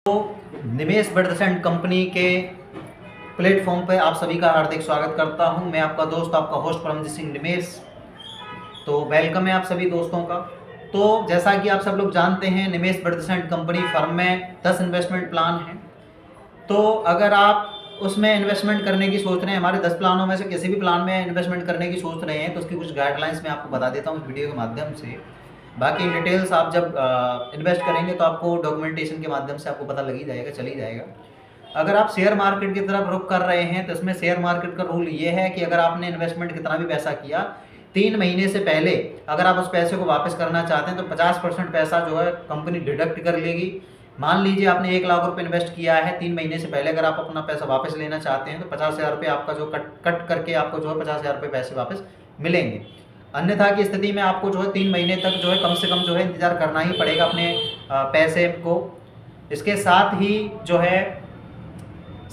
तो निमेश brothers and company के platform पे आप सभी का हार्दिक स्वागत करता हूं। मैं आपका दोस्त, आपका होस्ट परमजीत सिंह निमेश। तो वेलकम है आप सभी दोस्तों का। तो जैसा कि आप सब लोग जानते हैं, निमेश ब्रदर्स एंड कंपनी फर्म में 10 इन्वेस्टमेंट प्लान हैं। तो अगर आप उसमें इन्वेस्टमेंट करने की सोच रहे हैं, हमारे 10 प्लानों में से किसी भी प्लान में इन्वेस्टमेंट करने की सोच रहे हैं, तो उसकी कुछ गाइडलाइंस मैं आपको बता देता हूँ इस वीडियो के माध्यम से। बाकी डिटेल्स आप जब इन्वेस्ट करेंगे तो आपको डॉक्यूमेंटेशन के माध्यम से आपको पता लग ही जाएगा, चल ही जाएगा। अगर आप शेयर मार्केट की तरफ रुख कर रहे हैं तो इसमें शेयर मार्केट का रूल ये है कि अगर आपने इन्वेस्टमेंट कितना भी पैसा किया, 3 महीने से पहले अगर आप उस पैसे को वापस करना चाहते हैं तो 50% पैसा जो है कंपनी डिडक्ट कर लेगी। मान लीजिए आपने 1 लाख रुपए इन्वेस्ट किया है, 3 महीने से पहले अगर आप अपना पैसा वापस लेना चाहते हैं तो 50,000 रुपये आपका जो कट करके आपको जो है 50,000 रुपये पैसे वापस मिलेंगे। अन्यथा की स्थिति में आपको जो है 3 महीने तक जो है कम से कम जो है इंतज़ार करना ही पड़ेगा अपने पैसे को। इसके साथ ही जो है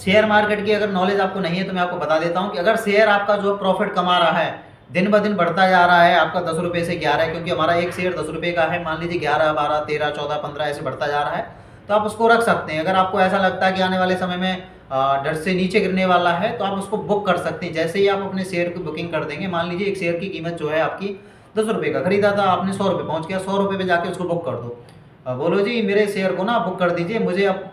शेयर मार्केट की अगर नॉलेज आपको नहीं है तो मैं आपको बता देता हूं कि अगर शेयर आपका जो प्रॉफिट कमा रहा है, दिन ब दिन बढ़ता जा रहा है, आपका 10 रुपये से 11 है, क्योंकि हमारा एक शेयर 10 रुपये का है, मान लीजिए 11, 12, 13, 14, 15 ऐसे बढ़ता जा रहा है, तो आप उसको रख सकते हैं। अगर आपको ऐसा लगता है कि आने वाले समय में डर से नीचे गिरने वाला है तो आप उसको बुक कर सकते हैं। जैसे ही आप अपने शेयर की बुकिंग कर देंगे, मान लीजिए एक शेयर की कीमत जो है आपकी 10 रुपये का खरीदा था, आपने 100 रुपये पहुँच गया, 100 रुपये पे जाके उसको बुक कर दो। बोलो जी मेरे शेयर को ना बुक कर दीजिए, मुझे अब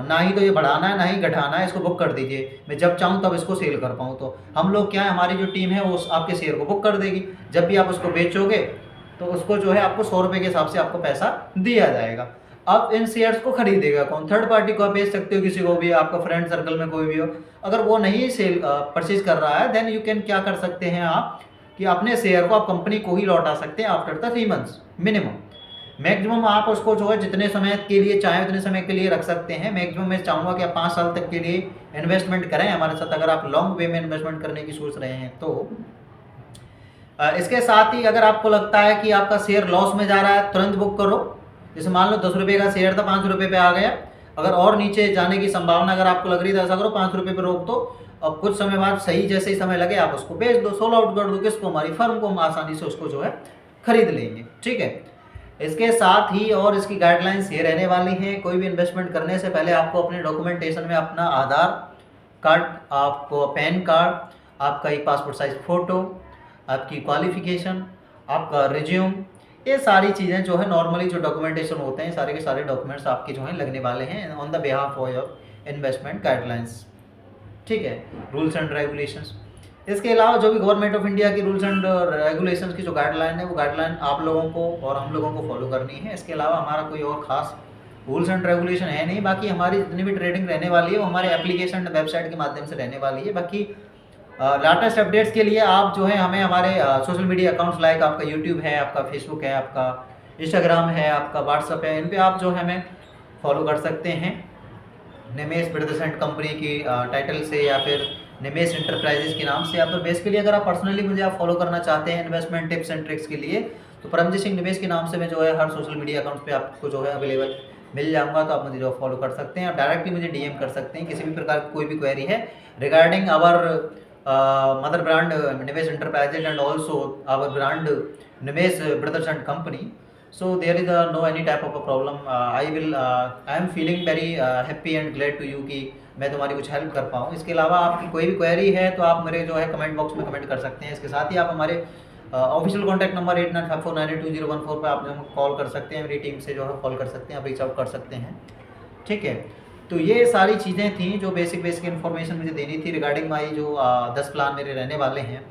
ना ही तो ये बढ़ाना है ना ही घटाना है, इसको बुक कर दीजिए, मैं जब चाहूँ तब इसको सेल कर पाऊँ। तो हम लोग क्या है, हमारी जो टीम है वो आपके शेयर को बुक कर देगी। जब भी आप उसको बेचोगे तो उसको जो है आपको 100 रुपये के हिसाब से आपको पैसा दिया जाएगा। अब इन शेयर्स को खरीदेगा कौन? थर्ड पार्टी को आप बेच सकते हो, किसी को भी, आपका फ्रेंड सर्कल में कोई भी हो। अगर वो नहीं सेल परचेज कर रहा है, देन यू कैन क्या कर सकते हैं आप कि अपने शेयर को आप कंपनी को ही लौटा सकते हैं after the 3 months minimum. Maximum आप उसको जो है जितने समय के लिए चाहें उतने समय के लिए रख सकते हैं। मैक्सिमम मैं चाहूँगा कि आप 5 साल तक के लिए इन्वेस्टमेंट करें हमारे साथ, अगर आप लॉन्ग वे में इन्वेस्टमेंट करने की सोच रहे हैं तो। इसके साथ ही अगर आपको लगता है कि आपका शेयर लॉस में जा रहा है, तुरंत बुक करो। जैसे मान लो 10 रुपये का शेयर था, 5 रुपये पे आ गया, अगर और नीचे जाने की संभावना अगर आपको लग रही है तो ऐसा करो 5 रुपये पे रोक दो। अब कुछ समय बाद सही जैसे ही समय लगे आप उसको बेच दो, सोल्ड आउट कर दो किसको, हमारी फर्म को। हम आसानी से उसको जो है खरीद लेंगे, ठीक है। इसके साथ ही और इसकी गाइडलाइंस ये रहने वाली हैं, कोई भी इन्वेस्टमेंट करने से पहले आपको अपने डॉक्यूमेंटेशन में अपना आधार कार्ड, आपको पैन कार्ड, आपका एक पासपोर्ट साइज फ़ोटो, आपकी क्वालिफिकेशन, आपका रिज्यूम, ये सारी चीज़ें जो है नॉर्मली जो डॉक्यूमेंटेशन होते हैं, सारे के सारे डॉक्यूमेंट्स आपके जो हैं लगने वाले हैं on the behalf of your investment guidelines, ठीक है, रूल्स एंड रेगुलेशंस। इसके अलावा जो भी गवर्नमेंट ऑफ इंडिया की रूल्स एंड रेगुलेशंस की जो गाइडलाइन है, वो गाइडलाइन आप लोगों को और हम लोगों को फॉलो करनी है। इसके अलावा हमारा कोई और खास रूल्स एंड रेगुलेशन है नहीं। बाकी हमारी जितनी भी ट्रेडिंग रहने वाली है वो हमारे एप्लीकेशन वेबसाइट के माध्यम से रहने वाली है। बाकी लेटेस्ट अपडेट्स के लिए आप जो है हमें हमारे सोशल मीडिया अकाउंट्स लाइक आपका यूट्यूब है, आपका फेसबुक है, आपका इंस्टाग्राम है, आपका व्हाट्सअप है, इन पर आप जो है हमें फॉलो कर सकते हैं निमेश ब्रदर्स एंड कंपनी की टाइटल से, या फिर निमेश इंटरप्राइजेज के नाम से। या फिर बेसिकली अगर आप पर्सनली मुझे आप फॉलो करना चाहते हैं इन्वेस्टमेंट टिप्स एंड ट्रिक्स के लिए, तो परमजीत सिंह निमेश के नाम से मैं जो है हर सोशल मीडिया अकाउंट पे आपको जो है अवेलेबल मिल जाऊंगा। तो आप मुझे जो फॉलो कर सकते हैं, आप डायरेक्टली मुझे डीएम कर सकते हैं किसी भी प्रकार की कोई भी क्वेरी है regarding our mother brand Nimesh enterprises and also our brand Nimesh brothers and company. So there is no any type of a problem. I am feeling very happy and glad to you कि मैं तुम्हारी कुछ help कर पाऊँ। इसके अलावा आपकी कोई भी क्वेरी है तो आप मेरे जो है कमेंट बॉक्स में कमेंट कर सकते हैं। इसके साथ ही आप हमारे ऑफिशियल कॉन्टैक्ट नंबर 8954982014 पर आप जो कॉल कर सकते हैं, मेरी टीम से जो है कॉल कर सकते हैं, आप रीच आउट कर सकते हैं, ठीक है। तो ये सारी चीज़ें थी जो बेसिक इन्फॉर्मेशन मुझे देनी थी रिगार्डिंग माई जो 10 प्लान मेरे रहने वाले हैं,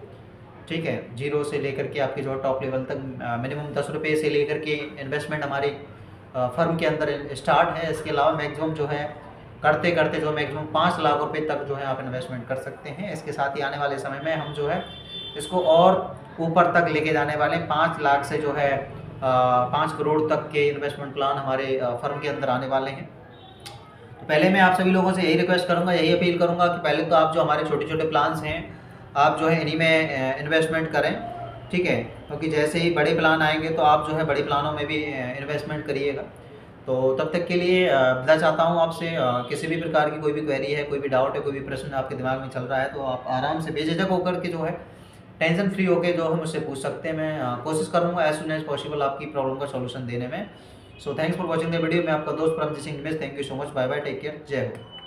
ठीक है। जीरो से लेकर के आपके जो टॉप लेवल तक मिनिमम 10 रुपये से लेकर के इन्वेस्टमेंट हमारी फर्म के अंदर स्टार्ट है। इसके अलावा मैक्सिमम जो है करते करते जो मैक्सिमम 5 लाख रुपए तक जो है आप इन्वेस्टमेंट कर सकते हैं। इसके साथ ही आने वाले समय में हम जो है इसको और ऊपर तक लेके जाने वाले हैं। 5 लाख से जो है 5 करोड़ तक के इन्वेस्टमेंट प्लान हमारे फर्म के अंदर आने वाले हैं। तो पहले मैं आप सभी लोगों से यही रिक्वेस्ट करूँगा, यही अपील करूँगा कि पहले तो आप जो हमारे छोटे छोटे प्लान्स हैं आप जो है इन्हीं में इन्वेस्टमेंट करें, ठीक है। क्योंकि जैसे ही बड़े प्लान आएंगे तो आप जो है बड़े प्लानों में भी इन्वेस्टमेंट करिएगा। तो तब तक के लिए विदा चाहता हूँ आपसे। किसी भी प्रकार की कोई भी क्वेरी है, कोई भी डाउट है, कोई भी प्रश्न आपके दिमाग में चल रहा है तो आप आराम से बेझिझक होकर के जो है टेंशन फ्री होकर जो है मुझसे पूछ सकते हैं। मैं कोशिश करूँगा एज सुन एज पॉसिबल आपकी प्रॉब्लम का सॉल्यूशन देने में। So thanks for watching the video. मैं आपका दोस्त Paramjeet Singh Nimesh. Thank you so much. Bye bye, take care, जय हो।